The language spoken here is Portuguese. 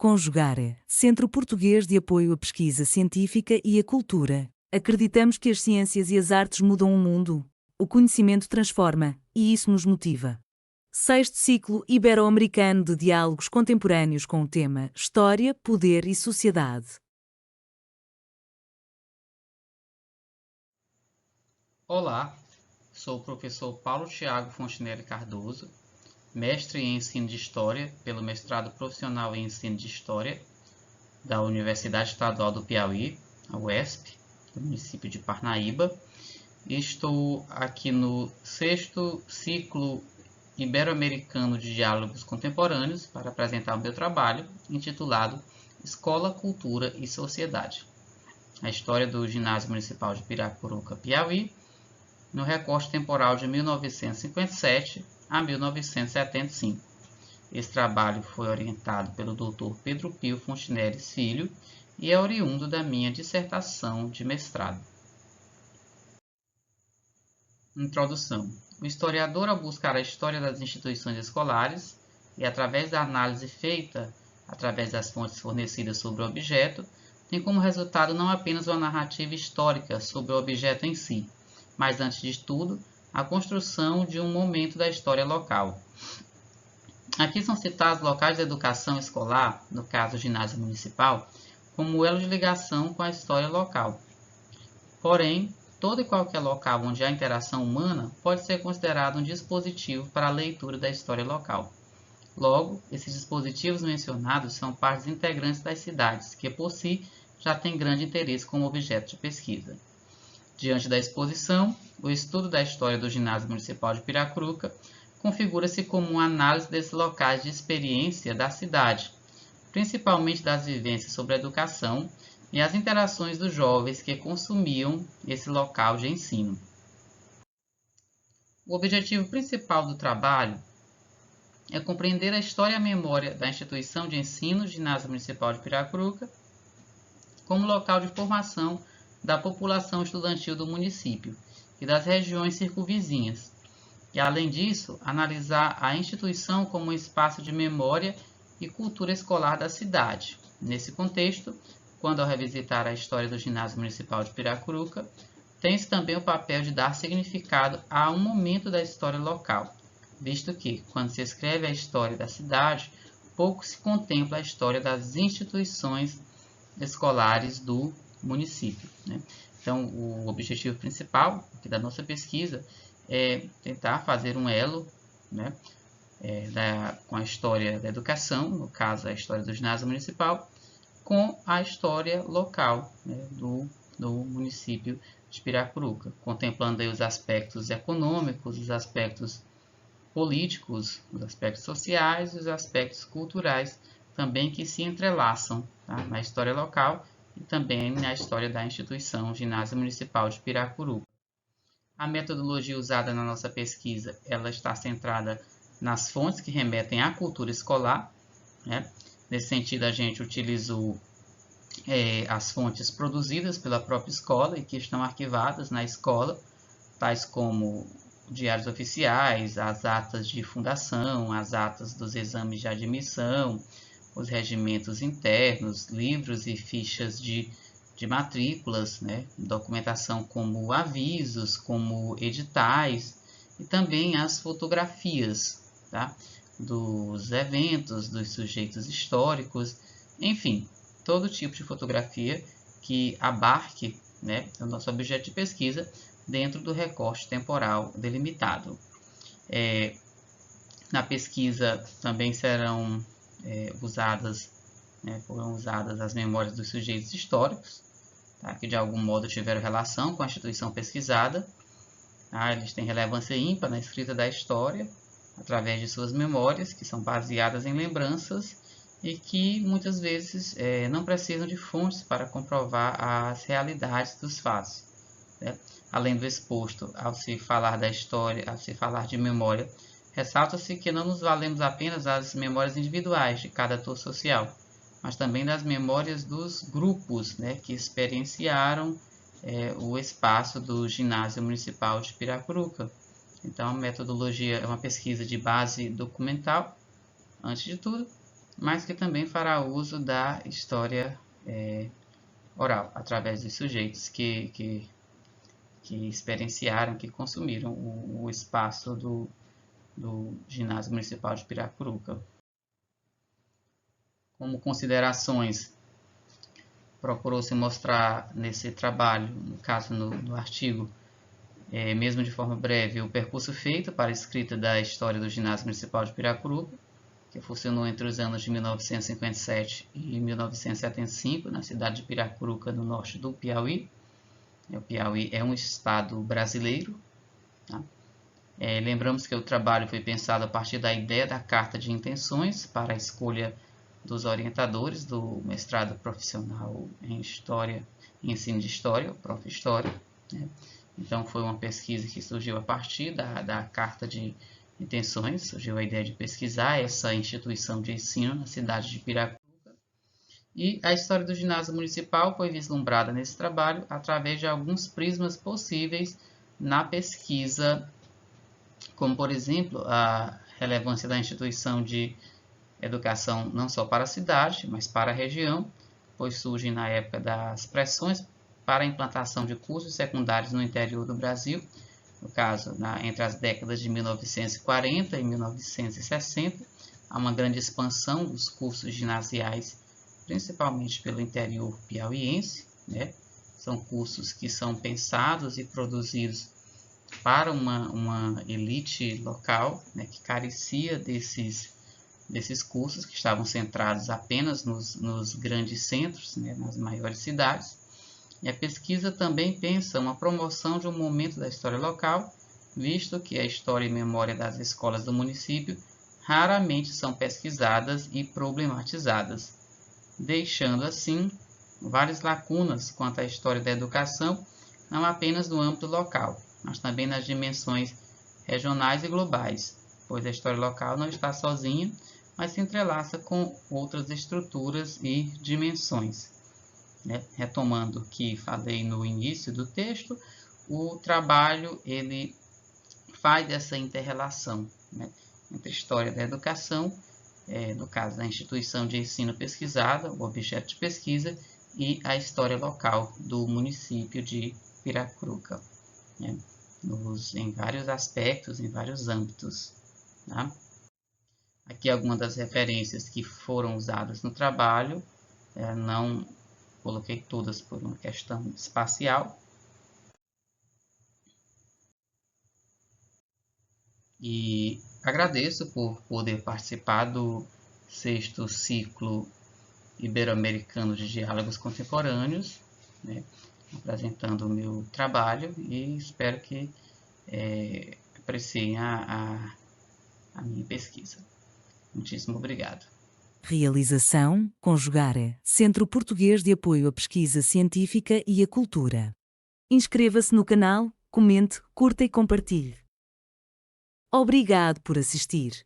Conjugare, Centro Português de Apoio à Pesquisa Científica e à Cultura. Acreditamos que as ciências e as artes mudam o mundo. O conhecimento transforma, e isso nos motiva. Sexto ciclo ibero-americano de diálogos contemporâneos com o tema História, Poder e Sociedade. Olá, sou o professor Paulo Thiago Fontinelli Cardoso, mestre em Ensino de História pelo Mestrado Profissional em Ensino de História da Universidade Estadual do Piauí, a UESP, do município de Parnaíba, e estou aqui no sexto ciclo ibero-americano de diálogos contemporâneos para apresentar o meu trabalho, intitulado Escola, Cultura e Sociedade. A história do Ginásio Municipal de Piracuruca, Piauí, no recorte temporal de 1957 a 1975. Esse trabalho foi orientado pelo Dr. Pedro Pio Fontinelles Filho e é oriundo da minha dissertação de mestrado. Introdução. O historiador, ao buscar a história das instituições escolares e através da análise feita através das fontes fornecidas sobre o objeto, tem como resultado não apenas uma narrativa histórica sobre o objeto em si, mas, antes de tudo, a construção de um momento da história local. Aqui são citados locais de educação escolar, no caso o ginásio municipal, como elo de ligação com a história local. Porém, todo e qualquer local onde há interação humana pode ser considerado um dispositivo para a leitura da história local. Logo, esses dispositivos mencionados são partes integrantes das cidades, que por si já têm grande interesse como objeto de pesquisa. Diante da exposição, o estudo da história do Ginásio Municipal de Piracuruca configura-se como uma análise desses locais de experiência da cidade, principalmente das vivências sobre a educação e as interações dos jovens que consumiam esse local de ensino. O objetivo principal do trabalho é compreender a história e a memória da instituição de ensino Ginásio Municipal de Piracuruca como local de formação da população estudantil do município e das regiões circunvizinhas. E, além disso, analisar a instituição como um espaço de memória e cultura escolar da cidade. Nesse contexto, quando ao revisitar a história do Ginásio Municipal de Piracuruca, tem-se também o papel de dar significado a um momento da história local, visto que, quando se escreve a história da cidade, pouco se contempla a história das instituições escolares do município. Então, o objetivo principal aqui da nossa pesquisa é tentar fazer um elo com a história da educação, no caso a história do ginásio municipal, com a história local do município de Piracuruca, contemplando aí os aspectos econômicos, os aspectos políticos, os aspectos sociais e os aspectos culturais também que se entrelaçam na história local e também na história da instituição Ginásio Municipal de Piracuruca. A metodologia usada na nossa pesquisa ela está centrada nas fontes que remetem à cultura escolar. Nesse sentido, a gente utilizou as fontes produzidas pela própria escola e que estão arquivadas na escola, tais como diários oficiais, as atas de fundação, as atas dos exames de admissão, os regimentos internos, livros e fichas de matrículas, documentação como avisos, como editais e também as fotografias dos eventos, dos sujeitos históricos, enfim, todo tipo de fotografia que abarque o nosso objeto de pesquisa dentro do recorte temporal delimitado. Na pesquisa também serão foram usadas as memórias dos sujeitos históricos, que de algum modo tiveram relação com a instituição pesquisada. Eles têm relevância ímpar na escrita da história, através de suas memórias, que são baseadas em lembranças e que muitas vezes não precisam de fontes para comprovar as realidades dos fatos. Além do exposto, ao se falar da história, ao se falar de memória, ressalta-se que não nos valemos apenas das memórias individuais de cada ator social, mas também das memórias dos grupos que experienciaram o espaço do Ginásio Municipal de Piracuruca. Então, a metodologia é uma pesquisa de base documental, antes de tudo, mas que também fará uso da história oral, através de sujeitos que experienciaram, que consumiram o espaço do Ginásio Municipal de Piracuruca. Como considerações, procurou-se mostrar nesse trabalho, no caso no artigo, mesmo de forma breve, o percurso feito para a escrita da história do Ginásio Municipal de Piracuruca, que funcionou entre os anos de 1957 e 1975, na cidade de Piracuruca, no norte do Piauí. O Piauí é um estado brasileiro. Tá? Lembramos que o trabalho foi pensado a partir da ideia da carta de intenções para a escolha dos orientadores do mestrado profissional em História, em Ensino de História, o Prof. História. Né? Então, foi uma pesquisa que surgiu a partir da carta de intenções, surgiu a ideia de pesquisar essa instituição de ensino na cidade de Piracuruca. E a história do ginásio municipal foi vislumbrada nesse trabalho através de alguns prismas possíveis na pesquisa, como, por exemplo, a relevância da instituição de educação não só para a cidade, mas para a região, pois surgem na época das pressões para a implantação de cursos secundários no interior do Brasil, no caso, entre as décadas de 1940 e 1960, há uma grande expansão dos cursos ginasiais, principalmente pelo interior piauiense, né? São cursos que são pensados e produzidos para uma elite local, né, que carecia desses cursos, que estavam centrados apenas nos grandes centros, né, nas maiores cidades. E a pesquisa também pensa uma promoção de um momento da história local, visto que a história e memória das escolas do município raramente são pesquisadas e problematizadas, deixando assim várias lacunas quanto à história da educação, não apenas no âmbito local, mas também nas dimensões regionais e globais, pois a história local não está sozinha, mas se entrelaça com outras estruturas e dimensões. Retomando o que falei no início do texto, o trabalho ele faz essa inter-relação, né, entre a história da educação, no caso da instituição de ensino pesquisada, o objeto de pesquisa, e a história local do município de Piracuruca, né, em vários aspectos, em vários âmbitos. Tá? Aqui algumas das referências que foram usadas no trabalho, não coloquei todas por uma questão espacial. E agradeço por poder participar do 6º ciclo ibero-americano de diálogos contemporâneos, né, apresentando o meu trabalho, e espero que apreciem a minha pesquisa. Muitíssimo obrigado. Realização: Conjugare, Centro Português de Apoio à Pesquisa Científica e à Cultura. Inscreva-se no canal, comente, curta e compartilhe. Obrigado por assistir.